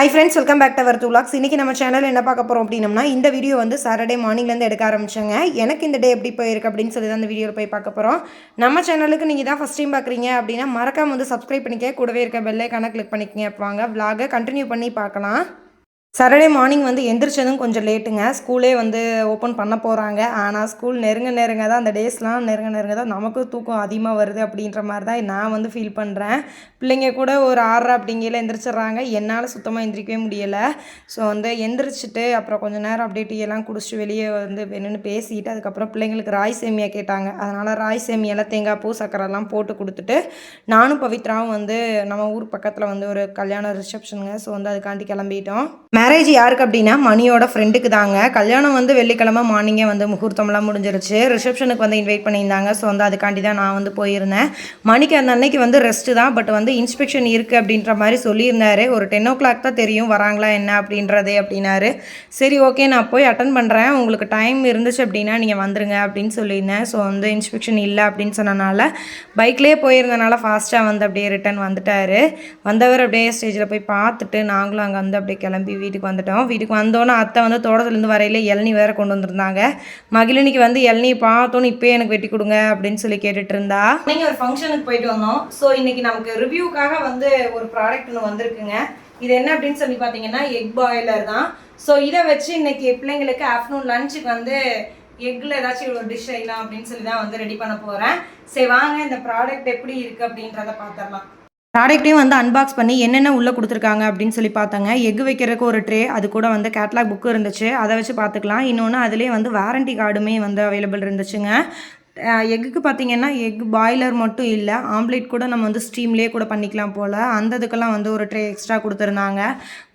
High friends, welcome back to our two vlogs. இன்றைக்கி நம்ம channel என்ன பார்க்க போகிறோம் அப்படின்னம்னா, இந்த வீடியோ வந்து சாட்டர்டே மார்னிங்லேருந்து எடுக்க ஆரம்பிச்சேங்க. எனக்கு இந்த டே எப்படி போயிருக்கு அப்படின்னு சொல்லி தான் இந்த வீடியோவில் போய் பார்க்க போகிறோம். நம்ம சேனலுக்கு நீங்கள் தான் ஃபஸ்ட் டைம் பார்க்குறீங்க அப்படின்னா மறக்காம வந்து சப்ஸ்கிரைப் பண்ணிக்க, கூடவே இருக்க பெல் ஐகானை கிளிக் பண்ணிக்கங்க. வாங்க விலாகை கண்டினியூ பண்ணி பார்க்கலாம். சாட்டர்டே மார்னிங் வந்து எந்திரிச்சதும் கொஞ்சம் லேட்டுங்க. ஸ்கூலே வந்து ஓப்பன் பண்ண போகிறாங்க. ஆனால் ஸ்கூல் நெருங்க தான் அந்த டேஸ்லாம் நெருங்க தான் நமக்கும் தூக்கம் அதிகமாக வருது அப்படின்ற மாதிரி தான் நான் வந்து ஃபீல் பண்ணுறேன். பிள்ளைங்க கூட ஒரு 6:30 அப்படிங்கையில் எந்திரிச்சிட்றாங்க. என்னால் சுத்தமாக எந்திரிக்கவே முடியலை. ஸோ வந்து எந்திரிச்சிட்டு அப்புறம் கொஞ்சம் நேரம் அப்படியே டீயெல்லாம் குடிச்சிட்டு வெளியே வந்து என்னென்னு பேசிட்டு அதுக்கப்புறம் பிள்ளைங்களுக்கு ராய் சேமியா கேட்டாங்க. அதனால் ராய் சேமியாவில் தேங்காய் பூ சக்கரைலாம் போட்டு கொடுத்துட்டு நானும் பவித்ராவும் வந்து நம்ம ஊர் பக்கத்தில் வந்து ஒரு கல்யாண ரிசப்ஷனுங்க. ஸோ வந்து அதுக்காண்டி கிளம்பிட்டோம். மேரேஜ் யாருக்கு அப்படின்னா மணியோட ஃப்ரெண்டுக்கு தாங்க. கல்யாணம் வந்து வெள்ளிக்கிழமை மார்னிங்கே வந்து முகூர்த்தம்லாம் முடிஞ்சிருச்சு. ரிசப்ஷனுக்கு வந்து இன்வைட் பண்ணியிருந்தாங்க. ஸோ வந்து அதுக்காண்டி தான் நான் வந்து போயிருந்தேன். மணிக்கு அந்த அன்னைக்கு வந்து ரெஸ்ட்டு தான். பட் வந்து இன்ஸ்பெக்ஷன் இருக்குது அப்படின்ற மாதிரி சொல்லியிருந்தாரு. ஒரு 10 o'clock தான் தெரியும் வராங்களா என்ன அப்படின்றதே அப்படின்னாரு. சரி, ஓகே, நான் போய் அட்டன் பண்ணுறேன், உங்களுக்கு டைம் இருந்துச்சு அப்படின்னா நீங்கள் வந்துருங்க அப்படின்னு சொல்லியிருந்தேன். ஸோ வந்து இன்ஸ்பெக்ஷன் இல்லை அப்படின்னு சொன்னனால பைக்லேயே போயிருந்தனால ஃபாஸ்ட்டாக வந்து அப்படியே ரிட்டன் வந்துட்டார். வந்தவர் அப்படியே ஸ்டேஜில் போய் பார்த்துட்டு நாங்களும் அங்கே வந்து அப்படியே கிளம்பி வீட்டுக்கு வந்துட்டோம். வீட்டுக்கு வந்தோன்னே அத்தை வந்து தோட்டத்துலேருந்து வரையில இளநீ வேறு கொண்டு வந்திருந்தாங்க. மகிழினிக்கு வந்து இளநீ பார்த்தோன்னு இப்போயே எனக்கு வெட்டி கொடுங்க அப்படின்னு சொல்லி கேட்டுட்டு இருந்தா. நீங்கள் ஒரு ஃபங்க்ஷனுக்கு போயிட்டு வந்தோம். ஸோ இன்றைக்கி நமக்கு ரிவ்யூக்காக வந்து ஒரு ப்ராடக்ட் ஒன்று வந்திருக்குங்க. இது என்ன அப்படின்னு சொல்லி பார்த்தீங்கன்னா எக் பாய்லர் தான். ஸோ இதை வச்சு இன்றைக்கி பிள்ளைங்களுக்கு ஆஃப்டர்நூன் லஞ்சுக்கு வந்து எக்கில் ஏதாச்சும் ஒரு டிஷ் செய்யலாம் அப்படின்னு சொல்லி தான் வந்து ரெடி பண்ண போகிறேன். சரி வாங்க இந்த ப்ராடக்ட் எப்படி இருக்குது அப்படின்றத பார்த்துடலாம். ப்ராடக்ட்டையும் வந்து அன்பாக்ஸ் பண்ணி என்னென்ன உள்ளே கொடுத்துருக்காங்க அப்படின்னு சொல்லி பார்த்தாங்க. எக் வைக்கிறதுக்கு ஒரு ட்ரே, அது கூட வந்து கேட்லாக் புக்கு இருந்துச்சு, அதை வச்சு பார்த்துக்கலாம். இன்னொன்று அதிலே வந்து வாரண்டி கார்டுமே வந்து அவைலபிள் இருந்துச்சுங்க. எக்குக்கு பார்த்திங்கன்னா எக் பாய்லர் மட்டும் இல்லை, ஆம்லேட் கூட நம்ம வந்து ஸ்டீம்லேயே கூட பண்ணிக்கலாம் போல். அந்த இதுக்கெல்லாம் வந்து ஒரு ட்ரே எக்ஸ்ட்ரா கொடுத்துருந்தாங்க.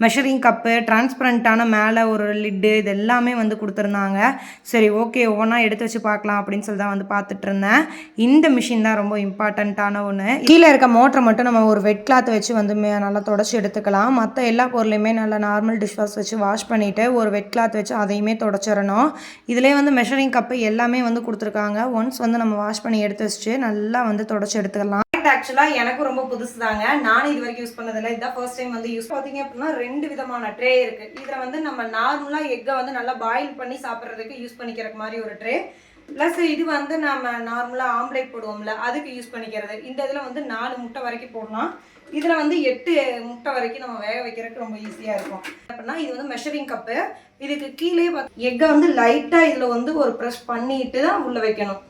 மெஷரிங் கப்பு, டிரான்ஸ்பரண்ட்டான மேலே ஒரு லிட்டு, இது எல்லாமே வந்து கொடுத்துருந்தாங்க. சரி, ஓகே, ஒவ்வொன்றா எடுத்து வச்சு பார்க்கலாம் அப்படின்னு சொல்லி தான் வந்து பார்த்துட்டு இருந்தேன். இந்த மிஷின் தான் ரொம்ப இம்பார்ட்டண்ட்டான ஒன்று. கீழே இருக்க மோட்டரை மட்டும் நம்ம ஒரு வெட் கிளாத் வச்சு வந்து நல்லா தொடச்சி எடுத்துக்கலாம். மற்ற எல்லா பொருளையுமே நல்லா நார்மல் டிஷ் வாஷ் வச்சு வாஷ் பண்ணிவிட்டு ஒரு வெட் கிளாத் வச்சு அதையுமே தொடச்சிடணும். இதிலே வந்து மெஷரிங் கப்பு எல்லாமே வந்து கொடுத்துருக்காங்க. வந்து நம்ம வாஷ் பண்ணி எடுத்து வச்சுட்டு நல்லா வந்து தொடச்சி எடுத்துக்கலாம். ஆக்சுவலாக எனக்கும் ரொம்ப புதுசு தாங்க. நானும் இது வரைக்கும் யூஸ் பண்ணதில்லை. இதுதான் ஃபர்ஸ்ட் டைம் வந்து யூஸ் பார்த்தீங்க அப்படின்னா 2 விதமான ட்ரே இருக்குது. இதில் வந்து நம்ம நார்மலாக எக்கை வந்து நல்லா பாயில் பண்ணி சாப்பிட்றதுக்கு யூஸ் பண்ணிக்கிறக்கு மாதிரி ஒரு ட்ரே, ப்ளஸ் இது வந்து நம்ம நார்மலாக ஆம்லேட் போடுவோம்ல அதுக்கு யூஸ் பண்ணிக்கிறது. இந்த இதில் வந்து 4 முட்டை வரைக்கும் போடலாம். இதில் வந்து 8 முட்டை வரைக்கும் நம்ம வேக வைக்கிறதுக்கு ரொம்ப ஈஸியாக இருக்கும். அப்படின்னா இது வந்து மெஷரிங் கப்பு. இதுக்கு கீழே எக்கை வந்து லைட்டாக இதில் வந்து ஒரு ப்ரெஸ் பண்ணிட்டு தான் உள்ளே வைக்கணும்.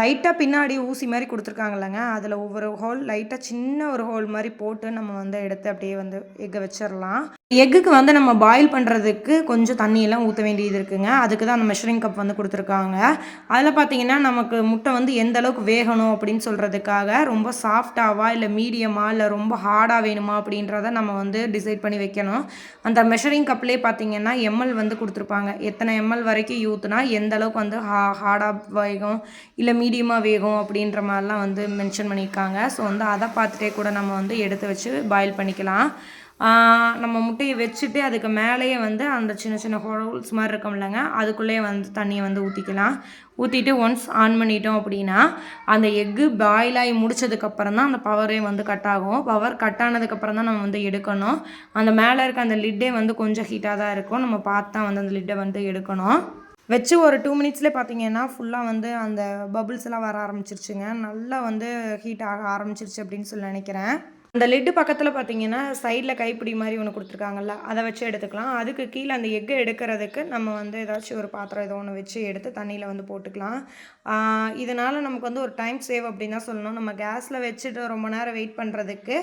லைட்டாக பின்னாடி ஊசி மாதிரி கொடுத்துருக்காங்கல்லங்க, அதில் ஒவ்வொரு ஹோல் லைட்டாக சின்ன ஒரு ஹோல் மாதிரி போட்டு நம்ம வந்து எடுத்து அப்படியே வந்து எக்கை வச்சிடலாம். எக்குக்கு வந்து நம்ம பாயில் பண்ணுறதுக்கு கொஞ்சம் தண்ணியெல்லாம் ஊற்ற வேண்டியது இருக்குங்க. அதுக்கு தான் அந்த மெஷரிங் கப் வந்து கொடுத்துருக்காங்க. அதில் பார்த்தீங்கன்னா நமக்கு முட்டை வந்து எந்த அளவுக்கு வேகணும் அப்படின்னு சொல்கிறதுக்காக ரொம்ப சாஃப்டாவா இல்லை மீடியமாக இல்லை ரொம்ப ஹார்டாக வேணுமா அப்படின்றத நம்ம வந்து டிசைட் பண்ணி வைக்கணும். அந்த மெஷரிங் கப்லேயே பார்த்தீங்கன்னா எம்எல் வந்து கொடுத்துருப்பாங்க. எத்தனை எம்எல் வரைக்கும் ஊற்றுனா எந்த அளவுக்கு வந்து ஹார்டாக வேகும் இல்லை மீடியமாக வேகும் அப்படின்ற மாதிரிலாம் வந்து மென்ஷன் பண்ணியிருக்காங்க. ஸோ வந்து அதை பார்த்துட்டே கூட நம்ம வந்து எடுத்து வச்சு பாயில் பண்ணிக்கலாம். நம்ம முட்டையை வச்சுட்டு அதுக்கு மேலேயே வந்து அந்த சின்ன சின்ன ஹோல்ஸ் மாதிரி இருக்கோம்லங்க, அதுக்குள்ளேயே வந்து தண்ணியை வந்து ஊற்றிக்கலாம். ஊற்றிட்டு ஒன்ஸ் ஆன் பண்ணிட்டோம் அப்படின்னா அந்த எக்கு பாயில் ஆகி முடிச்சதுக்கப்புறம் தான் அந்த பவரே வந்து கட் ஆகும். பவர் கட் ஆனதுக்கப்புறம் தான் நம்ம வந்து எடுக்கணும். அந்த மேலே இருக்க அந்த லிட்டே வந்து கொஞ்சம் ஹீட்டாக தான் இருக்கும். நம்ம பார்த்து தான் வந்து அந்த லிட்டை வந்து எடுக்கணும். வச்சு ஒரு 2 மினிட்ஸ்லேயே பார்த்தீங்கன்னா ஃபுல்லாக வந்து அந்த பபுள்ஸ் எல்லாம் வர ஆரம்பிச்சிருச்சுங்க. நல்லா வந்து ஹீட் ஆக ஆரம்பிச்சிருச்சு அப்படின்னு சொல்லி நினைக்கிறேன். அந்த லிட்டு பக்கத்தில் பார்த்தீங்கன்னா சைடில் கைப்பிடி மாதிரி ஒன்று கொடுத்துருக்காங்கல்ல, அதை வச்சு எடுத்துக்கலாம். அதுக்கு கீழே அந்த எக்கை எடுக்கிறதுக்கு நம்ம வந்து ஏதாச்சும் ஒரு பாத்திரம் ஏதோ ஒன்று வச்சு எடுத்து தண்ணியில் வந்து போட்டுக்கலாம். இதனால் நமக்கு வந்து ஒரு டைம் சேவ் அப்படின்னு தான் சொல்லணும். நம்ம கேஸில் வச்சுட்டு ரொம்ப நேரம் வெயிட் பண்ணுறதுக்கு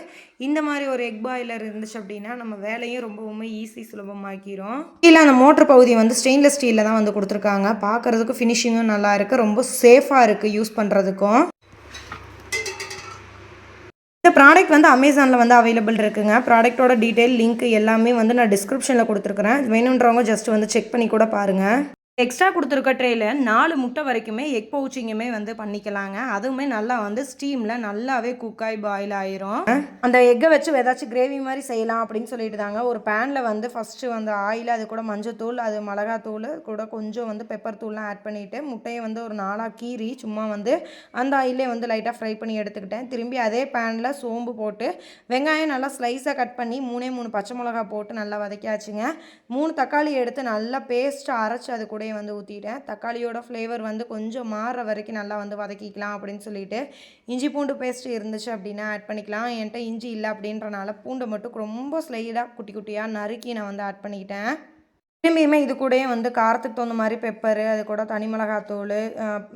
இந்த மாதிரி ஒரு எக் பாய்லர் இருந்துச்சு அப்படின்னா நம்ம வேலையும் ரொம்பவுமே ஈஸி சுலபமாக்கிரும். கீழே அந்த மோட்டர் பகுதி வந்து ஸ்டெயின்லெஸ் ஸ்டீலில் தான் வந்து கொடுத்துருக்காங்க. பார்க்குறதுக்கு ஃபினிஷிங்கும் நல்லா இருக்குது, ரொம்ப சேஃபாக இருக்குது யூஸ் பண்ணுறதுக்கும். இந்த ப்ராடக்ட் வந்து அமேசானில் வந்து அவைலபிள் இருக்குங்க. ப்ராடக்ட்டோட டீட்டெயில் லிங்க் எல்லாமே வந்து நான் டிஸ்கிரிப்ஷனில் கொடுத்துருக்குறேன். வேணுன்றவங்க ஜஸ்ட் வந்து செக் பண்ணி கூட பாருங்கள். எக்ஸ்ட்ரா கொடுத்துருக்க ட்ரேயில் 4 முட்டை வரைக்குமே எக் பவுச்சிங்குமே வந்து பண்ணிக்கலாங்க. அதுவுமே நல்லா வந்து ஸ்டீமில் நல்லாவே குக்காய் பாயில் ஆயிரும். அந்த எக்கை வச்சு ஏதாச்சும் கிரேவி மாதிரி செய்யலாம் அப்படின்னு சொல்லிட்டு தாங்க ஒரு பேனில் வந்து ஃபஸ்ட்டு வந்து ஆயில், அது கூட மஞ்சத்தூள், அது மிளகாத்தூள் கூட கொஞ்சம் வந்து பெப்பர் தூள்லாம் ஆட் பண்ணிவிட்டு முட்டையை வந்து ஒரு 4ஆக கீறி சும்மா வந்து அந்த ஆயிலே வந்து லைட்டாக ஃப்ரை பண்ணி எடுத்துக்கிட்டேன். திரும்பி அதே பேனில் சோம்பு போட்டு வெங்காயம் நல்லா ஸ்லைஸாக கட் பண்ணி 3 பச்சை மிளகா போட்டு நல்லா வதக்கியாச்சுங்க. 3 தக்காளி எடுத்து நல்லா பேஸ்ட்டாக அரைச்சி அது கூட வந்து ஊற்றிட்டேன். தக்காளியோட ஃப்ளேவர் வந்து கொஞ்சம் மாறுற வரைக்கும் நல்லா வந்து வதக்கிக்கலாம் அப்படின்னு சொல்லிட்டு இஞ்சி பூண்டு பேஸ்ட் இருந்துச்சு அப்படின்னா ஆட் பண்ணிக்கலாம். என்கிட்ட இஞ்சி இல்லை அப்படின்றனால பூண்டை மட்டும் ரொம்ப ஸ்லைடாக குட்டி குட்டியாக நறுக்கி நான் வந்து ஆட் பண்ணிக்கிட்டேன். திரும்பியுமே இது கூடயே வந்து காரத்துக்கு தகுந்த மாதிரி பெப்பரு, அது கூட தனி மிளகாத்தூள்,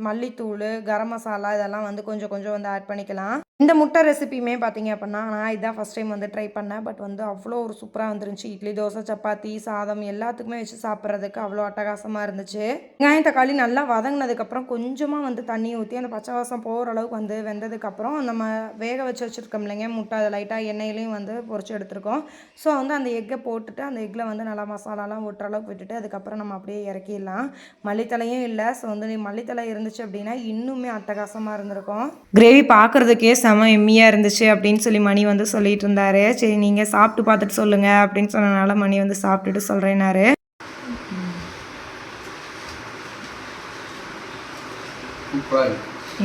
மல்லித்தூள், கரம் மசாலா இதெல்லாம் வந்து கொஞ்சம் கொஞ்சம் வந்து ஆட் பண்ணிக்கலாம். இந்த முட்டை ரெசிபியுமே பார்த்தீங்க அப்படின்னா நான் இதான் ஃபஸ்ட் டைம் வந்து ட்ரை பண்ணேன். பட் வந்து அவ்வளோ ஒரு சூப்பராக வந்துருந்துச்சு. இட்லி, தோசை, சப்பாத்தி, சாதம் எல்லாத்துக்குமே வச்சு சாப்பிட்றதுக்கு அவ்வளோ அட்டகாசமாக இருந்துச்சு. வெங்காயம் தக்காளி நல்லா வதங்கினதுக்கப்புறம் கொஞ்சமாக வந்து தண்ணி ஊற்றி அந்த பச்சை வாசம் போகிற அளவுக்கு வந்து வெந்ததுக்கப்புறம் நம்ம வேக வச்சுருக்கோம் இல்லைங்க முட்டை, அதை லைட்டாக எண்ணெயிலையும் வந்து பொரிச்சு எடுத்துருக்கோம். ஸோ வந்து அந்த எக்கை போட்டுட்டு அந்த எக்கில் வந்து நல்லா மசாலாலாம் ஒட்டுற அளவுக்கு விட்டுட்டு அதுக்கப்புறம் நம்ம அப்படியே இறக்கிடலாம். மல்லித்தலையும் இல்லை. ஸோ வந்து மல்லித்தலை இருந்துச்சு அப்படின்னா இன்னுமே அட்டகாசமாக இருந்திருக்கும். கிரேவி பார்க்குறதுக்கே செம எம்மியாக இருந்துச்சு அப்படின்னு சொல்லி மணி வந்து சொல்லிட்டு இருந்தாரு. சரி நீங்கள் சாப்பிட்டு பார்த்துட்டு சொல்லுங்கள் அப்படின்னு சொன்னனால மணி வந்து சாப்பிட்டுட்டு சொல்கிறேன்னாரு.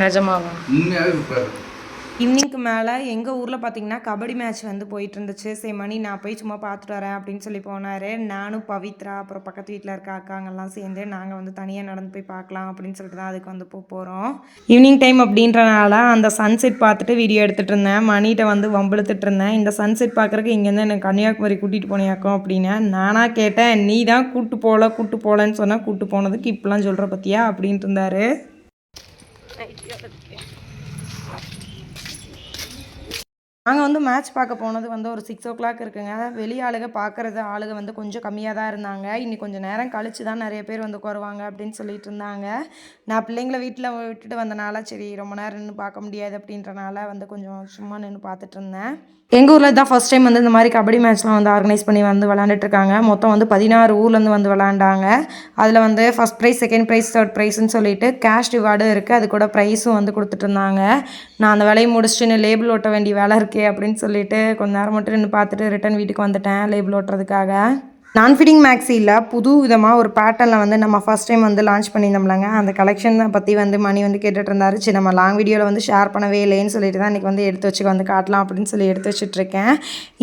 நிஜமாவா? உண்மையாகவே சூப்பராக. ஈவினிங்க்கு மேலே எங்கள் ஊரில் பார்த்திங்கன்னா கபடி மேட்ச் வந்து போயிட்டு இருந்துச்சு. சரி மணி நான் போய் சும்மா பார்த்துட்டு வரேன் அப்படின்னு சொல்லி போனார். நானும் பவித்ரா அப்புறம் பக்கத்து வீட்டில் இருக்க அக்காங்கெல்லாம் சேர்ந்து நாங்கள் வந்து தனியாக நடந்து போய் பார்க்கலாம் அப்படின்னு சொல்லிட்டு தான் அதுக்கு வந்து போகிறோம். ஈவினிங் டைம் அப்படின்றனால அந்த சன்செட் பார்த்துட்டு வீடியோ எடுத்துகிட்டு இருந்தேன். மணிகிட்ட வந்து வம்பிழுத்துட்டு இருந்தேன். இந்த சன்செட் பார்க்குறக்கு இங்கேருந்து எனக்கு கன்னியாகுமரி கூட்டிகிட்டு போனியாக்கும் அப்படின்னு. நானாக கேட்டேன், நீ தான் கூப்பிட்டு போகலன்னு சொன்னால் கூப்பிட்டு போனதுக்கு இப்படிலாம் சொல்கிற பற்றியா அப்படின்ட்டு இருந்தார். நாங்கள் வந்து மேட்ச் பார்க்க போனது வந்து ஒரு 6 o'clock இருக்குங்க. வெளி ஆளுங்க பார்க்குறது ஆளுங்க வந்து கொஞ்சம் கம்மியாக தான் இருந்தாங்க. இன்னைக்கு கொஞ்சம் நேரம் கழிச்சு தான் நிறைய பேர் வந்து உட்காருவாங்க அப்படின்னு சொல்லிட்டு இருந்தாங்க. நான் பிள்ளைங்கள வீட்டில் விட்டுட்டு வந்தனால சரி ரொம்ப நேரம் நின்று பார்க்க முடியாது அப்படின்றனால வந்து கொஞ்சம் சும்மா நின்று பார்த்துட்டு இருந்தேன். எங்கள் ஊரில் தான் ஃபஸ்ட் டைம் வந்து இந்த மாதிரி கபடி மேட்ச்லாம் வந்து ஆர்கனைஸ் பண்ணி வந்து விளாண்டுட்ருக்காங்க. மொத்தம் வந்து 16 ஊர்லேருந்து வந்து விளாண்டாங்க. அதில் வந்து first prize, second prize, third ப்ரைஸ்ன்னு சொல்லிட்டு கேஷ் ரிவார்டும் இருக்குது. அது கூட ப்ரைஸும் வந்து கொடுத்துட்ருந்தாங்க. நான் அந்த வேலையை முடிச்சுட்டு லேபிள் ஓட்ட வேண்டிய வேலை இருக்கே அப்படின்னு சொல்லிட்டு கொஞ்ச நேரம் மட்டும் நின்று பார்த்துட்டு ரிட்டன் வீட்டுக்கு வந்துட்டேன் லேபிள் ஓட்டுறதுக்காக. நான் ஃபிட்டிங் மேக்ஸியில் புது விதமாக ஒரு பேட்டர்னில் வந்து நம்ம ஃபஸ்ட் டைம் வந்து லான்ச் பண்ணியிருந்தோம்லங்க. அந்த கலெக்ஷனை பற்றி வந்து மணி வந்து கேட்டுட்டு இருந்தாரு. சரி நம்ம லாங் வீடியோவில் வந்து ஷேர் பண்ணவே இல்லைன்னு சொல்லிட்டு தான் இன்றைக்கி வந்து எடுத்து வச்சு வந்து காட்டலாம் அப்படின்னு சொல்லி எடுத்து வச்சுட்ருக்கேன்.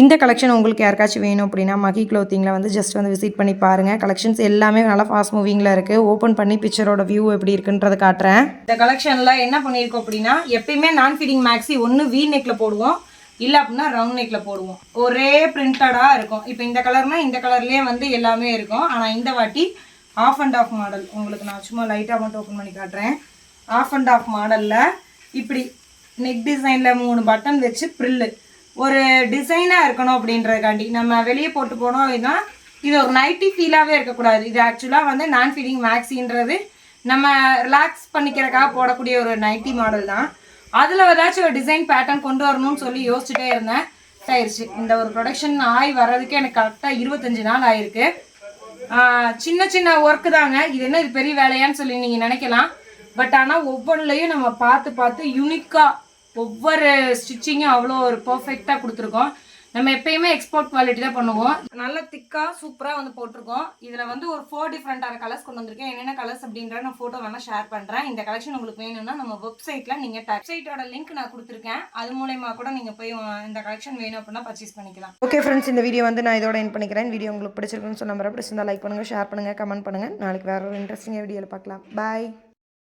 இந்த கலெக்ஷன் உங்களுக்கு யாருக்காச்சும் வேணும் அப்படின்னா மகி க்ளோத்திங்கில் வந்து ஜஸ்ட் வந்து விசிட் பண்ணி பாருங்கள். கலெக்ஷன்ஸ் எல்லாமே நல்லா ஃபாஸ்ட் மூவிங்கில் இருக்குது. ஓப்பன் பண்ணி பிக்சரோட வியூ எப்படி இருக்குன்றதை காட்டுறேன். இந்த கலெக்ஷனில் என்ன பண்ணியிருக்கோம் அப்படின்னா எப்பயுமே நான் ஃபிட்டிங் மேக்ஸி ஒன்று வீ நெக்கில் போடுவோம், இல்லை அப்படின்னா ரவுண்ட் நெக்கில் போடுவோம். ஒரே பிரிண்டடாக இருக்கும். இப்போ இந்த கலர்னால் இந்த கலர்லேயே வந்து எல்லாமே இருக்கும். ஆனால் இந்த வாட்டி ஆஃப் அண்ட் ஆஃப் மாடல் உங்களுக்கு நான் சும்மா லைட்டாக மட்டும் ஓப்பன் பண்ணி காட்டுறேன். ஆஃப் அண்ட் ஆஃப் மாடலில் இப்படி நெக் டிசைனில் 3 பட்டன் வச்சு ப்ரில்லு ஒரு டிசைனாக இருக்கணும் அப்படின்றதுக்காண்டி நம்ம வெளியே போட்டு போனோம் அப்படின்னா இது ஒரு நைட்டி ஃபீலாகவே இருக்கக்கூடாது. இது ஆக்சுவலாக வந்து நான் ஃபிட்டிங் மேக்ஸின்றது நம்ம ரிலாக்ஸ் பண்ணிக்கிறதுக்காக போடக்கூடிய ஒரு நைட்டி மாடல் தான். அதில் ஏதாச்சும் ஒரு டிசைன் பேட்டர்ன் கொண்டு வரணும்னு சொல்லி யோசிச்சுட்டே இருந்தேன். ஆயிடுச்சு. இந்த ஒரு ப்ரொடக்ஷன் ஆகி வர்றதுக்கு எனக்கு கரெக்டாக 25 நாள் ஆயிருக்கு. சின்ன சின்ன ஒர்க்கு தாங்க. இது என்ன இது பெரிய வேலையான்னு சொல்லி நீங்கள் நினைக்கலாம். பட் ஆனால் ஒவ்வொன்றுலையும் நம்ம பார்த்து யூனிக்காக ஒவ்வொரு ஸ்டிச்சிங்கும் அவ்வளோ ஒரு பர்ஃபெக்டாக கொடுத்துருக்கோம். நம்ம எப்பயுமே எக்ஸ்போர்ட் குவாலிட்டி தான் பண்ணுவோம். நல்ல திக்காக சூப்பராக வந்து போட்டிருக்கோம். இதில் வந்து ஒரு 4 டிஃப்ரெண்ட்டான கலர்ஸ் கொண்டு வந்திருக்கேன். என்னென்ன கலர்ஸ் அப்படின்ற நான் ஃபோட்டோ வேணால் ஷேர் பண்ணுறேன். இந்த கலெக்ஷன் உங்களுக்கு வேணும்னா நம்ம வெப்சைட்டில் நீங்கள் வெப்சைட்டோட லிங்க் நான் கொடுத்துருக்கேன். அது மூலயமா கூட நீங்கள் போய் இந்த கலெக்ஷன் வேணும் அப்படின்னா பர்ச்சேஸ் பண்ணிக்கலாம். ஓகே ஃப்ரெண்ட்ஸ், இந்த வீடியோ வந்து நான் இதோட எண்ட் பண்ணிக்கிறேன். வீடியோ உங்களுக்கு பிடிச்சிருக்குன்னு சொன்ன மாதிரி பிடிச்சிருந்தா லைக் பண்ணுங்கள், ஷேர் பண்ணுங்கள், கமெண்ட் பண்ணுங்கள். நாளைக்கு வேறு ஒரு இன்ட்ரெஸ்டிங்காக வீடியோவில் பார்க்கலாம். பாய்.